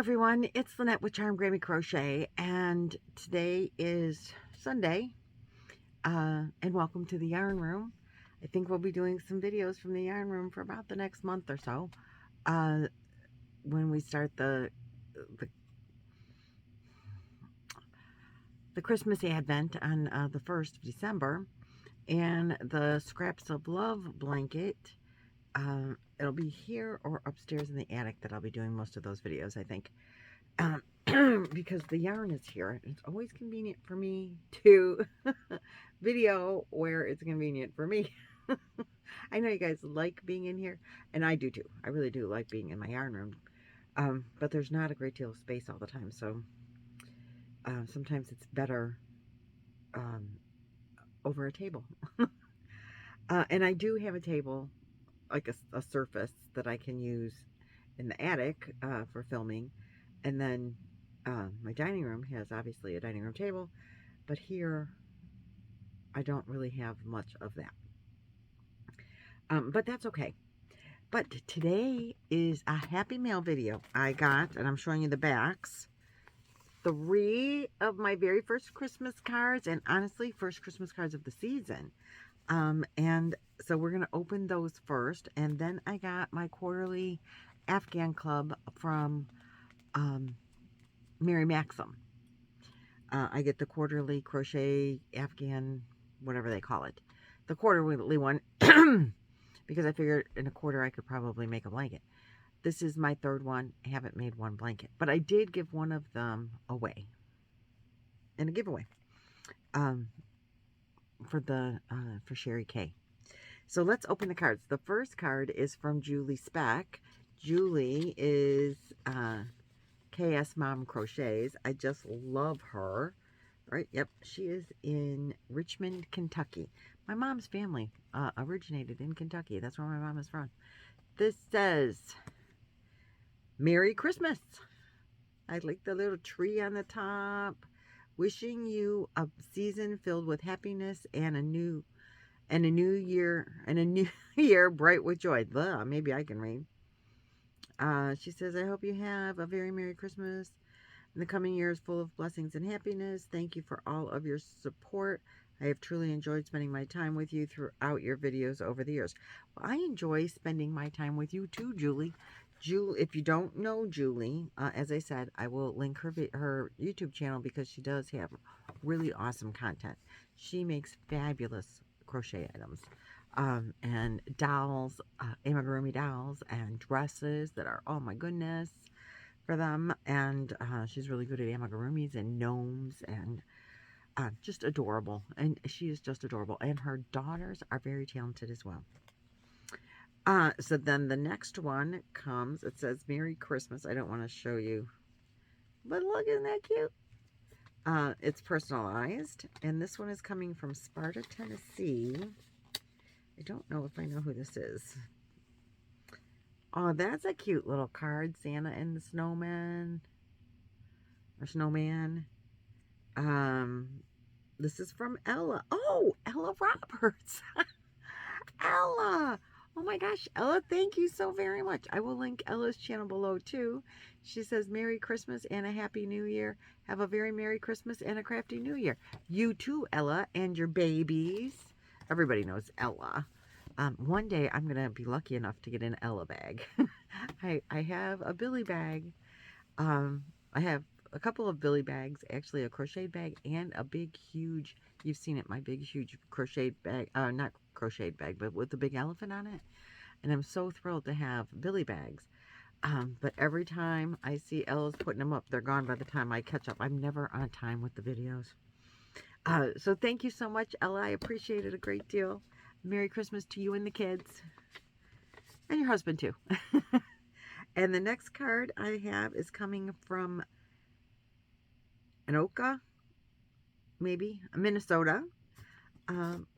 everyone, it's Lynette with Grammy Crochet, and today is Sunday, and welcome to the yarn room. I think we'll be doing some videos from the yarn room for about the next month or so, when we start the Christmas Advent on the 1st of December, and the Scraps of Love blanket. It'll be here or upstairs in the attic that I'll be doing most of those videos, I think. Because the yarn is here. It's always convenient for me to video where it's convenient for me. I know you guys like being in here, and I do too. I really do like being in my yarn room. But there's not a great deal of space all the time, so sometimes it's better over a table. And I do have a table, like a surface that I can use in the attic for filming. And then my dining room has obviously a dining room table, but here I don't really have much of that. But that's okay. But today is a Happy Mail video. I got, and I'm showing you the backs, 3 of my very first Christmas cards, and honestly, first Christmas cards of the season. And so we're going to open those first, and then I got my quarterly Afghan club from Mary Maxim. I get the quarterly crochet Afghan, whatever they call it, the quarterly one, because I figured in a quarter I could probably make a blanket. This is my 3rd one. I haven't made one blanket, but I did give one of them away in a giveaway for Sherry K. So let's open the cards. The first card is from Julie Speck. Julie is KS Mom Crochets. I just love her. Right? Yep. She is in Richmond, Kentucky. My mom's family originated in Kentucky. That's where my mom is from. This says, Merry Christmas. I like the little tree on the top. Wishing you a season filled with happiness and a new year bright with joy. Blah, maybe I can read. She says, I hope you have a very Merry Christmas. And the coming year is full of blessings and happiness. Thank you for all of your support. I have truly enjoyed spending my time with you throughout your videos over the years. Well, I enjoy spending my time with you too, Julie. If you don't know Julie, as I said, I will link her YouTube channel because she does have really awesome content. She makes fabulous crochet items. And dolls, amigurumi dolls, and dresses that are, oh my goodness, for them. And she's really good at amigurumis and gnomes, and just adorable. And she is just adorable. And her daughters are very talented as well. So then the next one comes, it says Merry Christmas. I don't want to show you, but look, isn't that cute? It's personalized, and this one is coming from Sparta, Tennessee. I don't know if I know who this is. Oh, that's a cute little card. Santa and the snowman. Or snowman. This is from Ella. Oh, Ella Roberts. Ella. Oh my gosh, Ella, thank you so very much. I will link Ella's channel below too. She says, Merry Christmas and a Happy New Year. Have a very Merry Christmas and a crafty New Year. You too, Ella, and your babies. Everybody knows Ella. One day I'm going to be lucky enough to get an Ella bag. I have a Billy bag. I have a couple of Billy bags, actually a crocheted bag and a big, huge, you've seen it, my big, huge crocheted bag, not crocheted bag, but with the big elephant on it. And I'm so thrilled to have Billy bags. But every time I see Ella's putting them up, they're gone by the time I catch up. I'm never on time with the videos. So thank you so much, Ella. I appreciate it a great deal. Merry Christmas to you and the kids. And your husband, too. And the next card I have is coming from Anoka, maybe, Minnesota.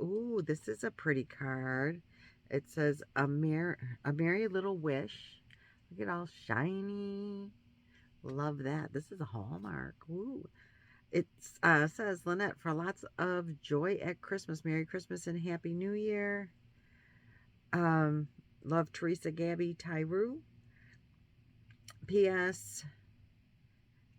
Ooh, this is a pretty card. It says, a merry little wish. Look at all shiny. Love that. This is a Hallmark. Ooh. It says, Lynette, for lots of joy at Christmas. Merry Christmas and Happy New Year. Love, Teresa, Gabby, Tyru. P.S.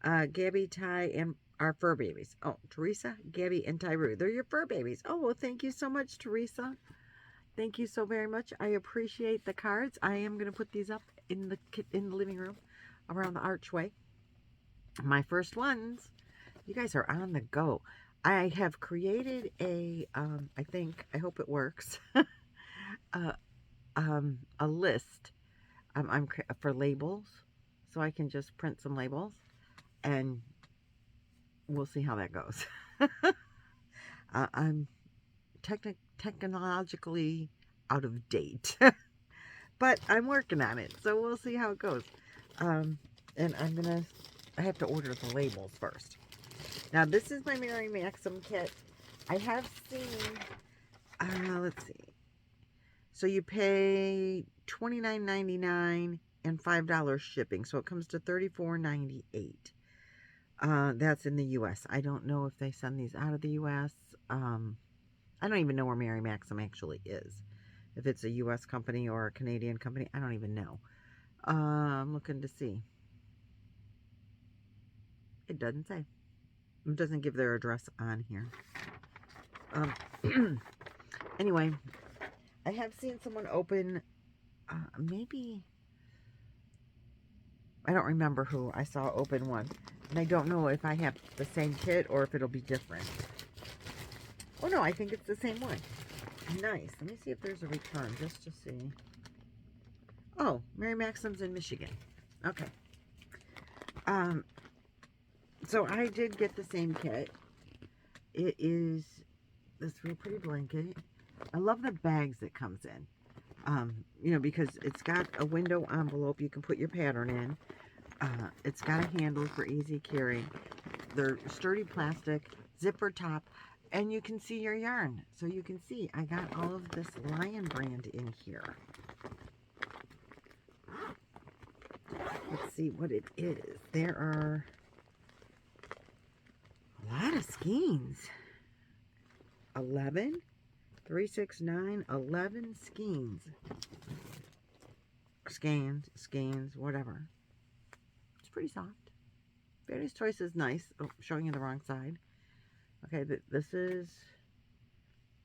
Gabby, Ty, and our fur babies. Oh, Teresa, Gabby, and Tyru. They're your fur babies. Oh, well, thank you so much, Teresa. Thank you so very much. I appreciate the cards. I am going to put these up in the living room around the archway. My first ones. You guys are on the go. I have created a, I hope it works, a list for labels. So I can just print some labels and we'll see how that goes. I'm technologically out of date, but I'm working on it. So we'll see how it goes. And I have to order the labels first. Now, this is my Mary Maxim kit. I have seen, let's see. So you pay $29.99 and $5 shipping. So it comes to $34.98. That's in the U.S. I don't know if they send these out of the U.S. I don't even know where Mary Maxim actually is. If it's a U.S. company or a Canadian company, I don't even know. I'm looking to see. It doesn't say. It doesn't give their address on here. Anyway, I have seen someone open, maybe, I don't remember who I saw open one. And I don't know if I have the same kit or if it'll be different. Oh no, I think it's the same one. Nice. Let me see if there's a return, just to see. Oh, Mary Maxim's in Michigan. Okay. So I did get the same kit. It is this real pretty blanket. I love the bags it comes in. You know, because it's got a window envelope you can put your pattern in. It's got a handle for easy carrying. They're sturdy plastic, zipper top, and you can see your yarn. So you can see I got all of this Lion brand in here. Let's see what it is. There are a lot of skeins. 11, 3, 6, 9, 11 skeins. Skeins, whatever. It's pretty soft. Vanna's Choice is nice. Oh, showing you the wrong side. Okay, this is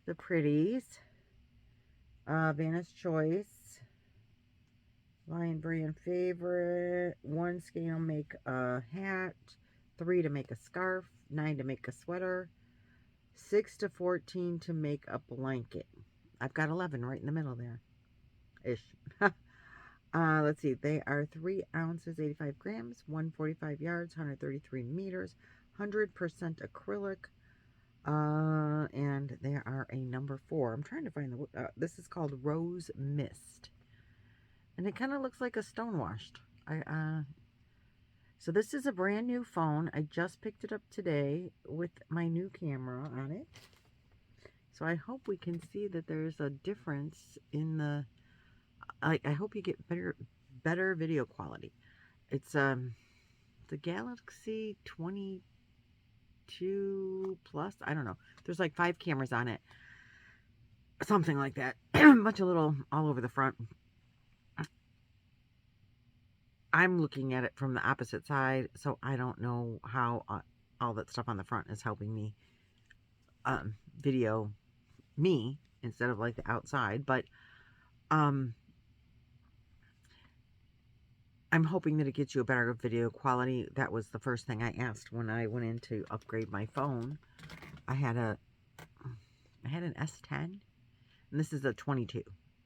the pretties. Vanna's Choice. Lion Brand Favorite. 1 skein will make a hat. 3 to make a scarf. 9 to make a sweater. 6 to 14 to make a blanket. I've got 11 right in the middle there. Ish. Let's see. They are 3 ounces, 85 grams, 145 yards, 133 meters, 100% acrylic. And they are a number 4. I'm trying to find the... this is called Rose Mist. And it kind of looks like a stone-washed. So this is a brand new phone. I just picked it up today with my new camera on it. So I hope we can see that there's a difference in the... I hope you get better video quality. It's the Galaxy 22 Plus. I don't know. There's like 5 cameras on it. Something like that. A bunch of little all over the front. I'm looking at it from the opposite side, so I don't know how all that stuff on the front is helping me video me instead of like the outside. But I'm hoping that it gets you a better video quality. That was the first thing I asked when I went in to upgrade my phone. I had an S10, and this is a 22.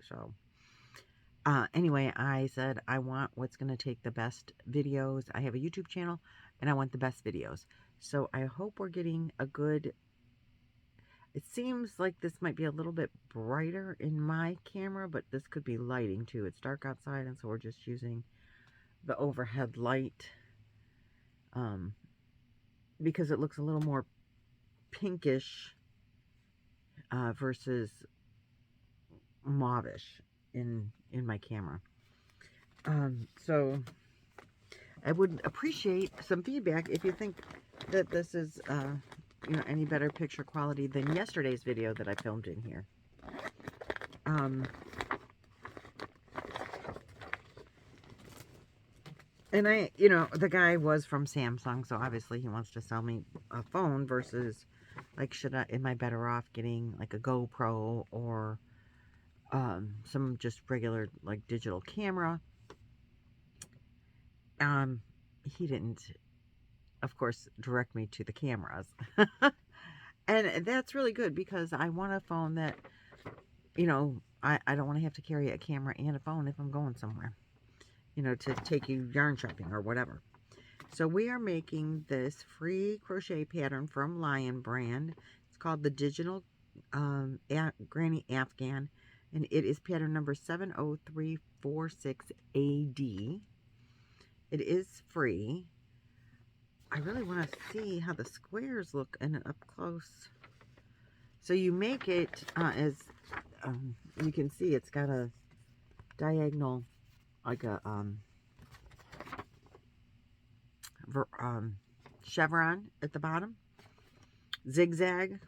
So anyway, I said I want what's going to take the best videos. I have a YouTube channel, and I want the best videos. So I hope we're getting a good... It seems like this might be a little bit brighter in my camera, but this could be lighting too. It's dark outside, and so we're just using the overhead light because it looks a little more pinkish versus mauvish in my camera. So I would appreciate some feedback if you think that this is you know, any better picture quality than yesterday's video that I filmed in here. And you know, the guy was from Samsung, so obviously he wants to sell me a phone versus, like, am I better off getting like a GoPro or some just regular like digital camera? He didn't, of course, direct me to the cameras. And that's really good because I want a phone that, you know, I don't want to have to carry a camera and a phone if I'm going somewhere, you know, to take you yarn shopping or whatever. So we are making this free crochet pattern from Lion brand. It's called the Digital Granny Afghan, and it is pattern number 70346AD. It is free. I really want to see how the squares look in up close. So you make it as you can see, it's got a diagonal, like a chevron at the bottom, zigzag.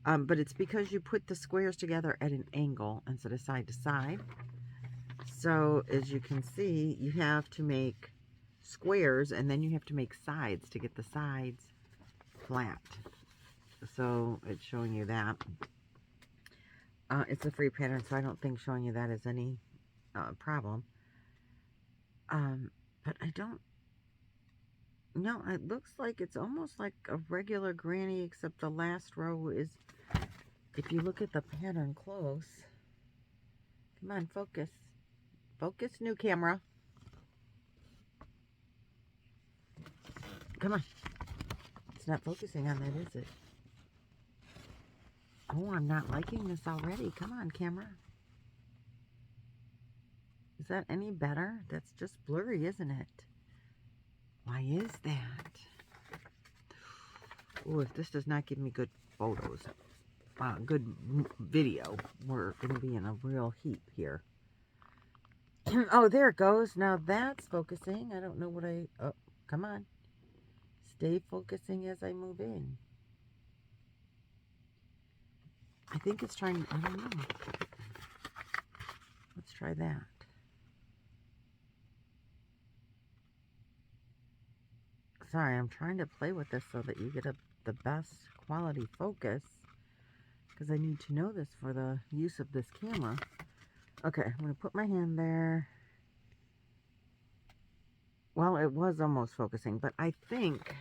But it's because you put the squares together at an angle instead of side to side. So as you can see, you have to make squares and then you have to make sides to get the sides flat. So it's showing you that. It's a free pattern, so I don't think showing you that is any problem. But I don't know. It looks like it's almost like a regular granny, except the last row is, if you look at the pattern close. Come on, focus. Focus, new camera. Come on. It's not focusing on that, is it? Oh, I'm not liking this already. Come on, camera. Is that any better? That's just blurry, isn't it? Why is that? Oh, if this does not give me good photos, good video, we're going to be in a real heap here. Oh, there it goes. Now that's focusing. I don't know what oh, come on. Stay focusing as I move in. I think it's trying, I don't know. Let's try that. Sorry, I'm trying to play with this so that you get the best quality focus, because I need to know this for the use of this camera. Okay, I'm going to put my hand there. Well, it was almost focusing, but I think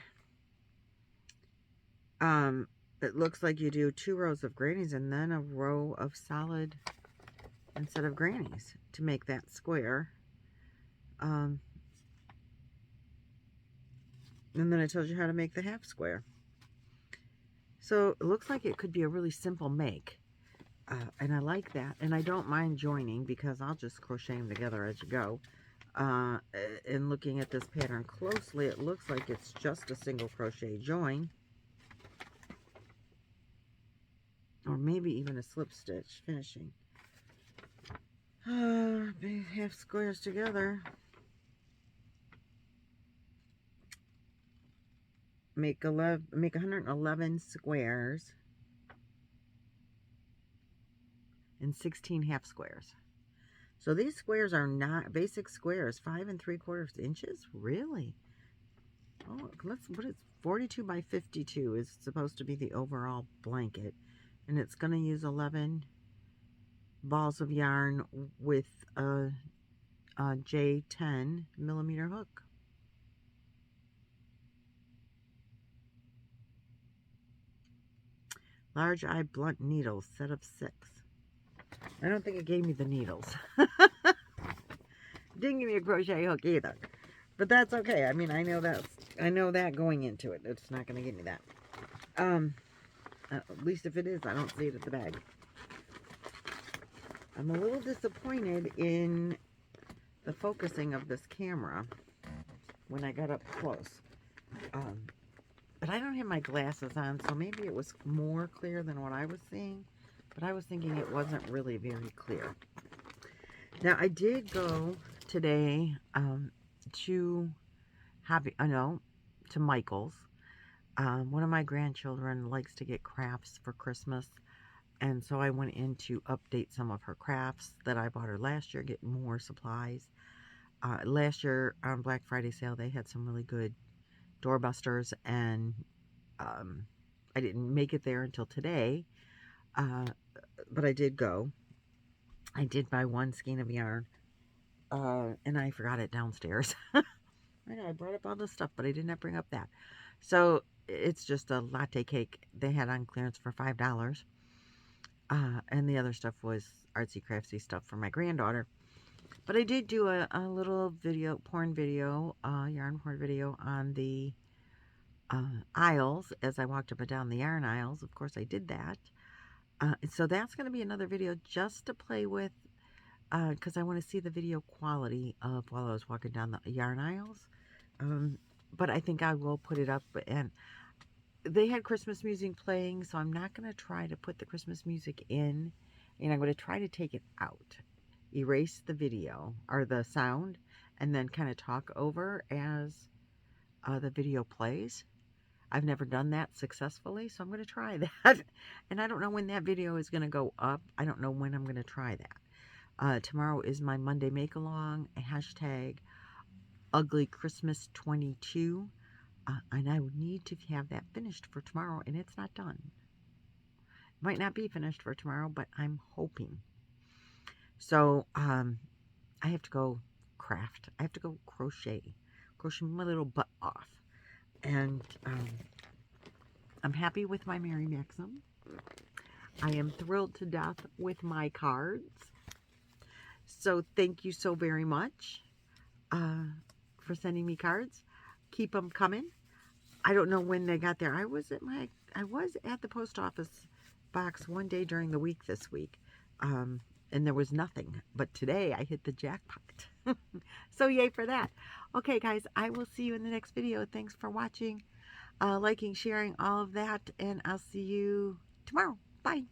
it looks like you do 2 rows of grannies and then a row of solid instead of grannies to make that square. And then I told you how to make the half square. So it looks like it could be a really simple make. And I like that. And I don't mind joining because I'll just crochet them together as you go. And looking at this pattern closely, it looks like it's just a single crochet join. Or maybe even a slip stitch finishing. Big half squares together. Make 111 squares and 16 half squares. So these squares are not basic squares, 5 3/4 inches. Really? Oh, what is 42 by 52 is supposed to be the overall blanket, and it's going to use 11 balls of yarn with a J10 millimeter hook. Large eye blunt needles, set of 6. I don't think it gave me the needles. Didn't give me a crochet hook either. But that's okay. I mean, I know that going into it. It's not going to give me that. At least if it is, I don't see it at the bag. I'm a little disappointed in the focusing of this camera when I got up close. But I don't have my glasses on, so maybe it was more clear than what I was seeing. But I was thinking it wasn't really very clear. Now, I did go today to Michael's. One of my grandchildren likes to get crafts for Christmas. And so I went in to update some of her crafts that I bought her last year, get more supplies. Last year on Black Friday sale, they had some really good doorbusters, and I didn't make it there until today, uh, but I did go. I did buy one skein of yarn, and I forgot it downstairs. I know I brought up all this stuff, but I did not bring up that. So it's just a latte cake they had on clearance for $5. And the other stuff was artsy craftsy stuff for my granddaughter. But I did do a little video, yarn porn video on the aisles as I walked up and down the yarn aisles. Of course, I did that. So that's going to be another video just to play with, because I want to see the video quality of while I was walking down the yarn aisles. But I think I will put it up, and they had Christmas music playing, so I'm not going to try to put the Christmas music in, and I'm going to try to take it out, erase the video or the sound, and then kind of talk over as the video plays. I've never done that successfully, so I'm going to try that. And I don't know when that video is going to go up. I don't know when I'm going to try that. Tomorrow is my Monday make-along, hashtag Ugly Christmas 22. And I would need to have that finished for tomorrow, and it's not done. It might not be finished for tomorrow, but I'm hoping. So, I have to go craft. I have to go crochet my little butt off. And I'm happy with my Merry Maxim. I am thrilled to death with my cards. So thank you so very much for sending me cards. Keep them coming. I don't know when they got there. I was at the post office box one day during the week this week, and there was nothing. But today I hit the jackpot. So yay for that. Okay, guys, I will see you in the next video. Thanks for watching, liking, sharing, all of that, and I'll see you tomorrow. Bye.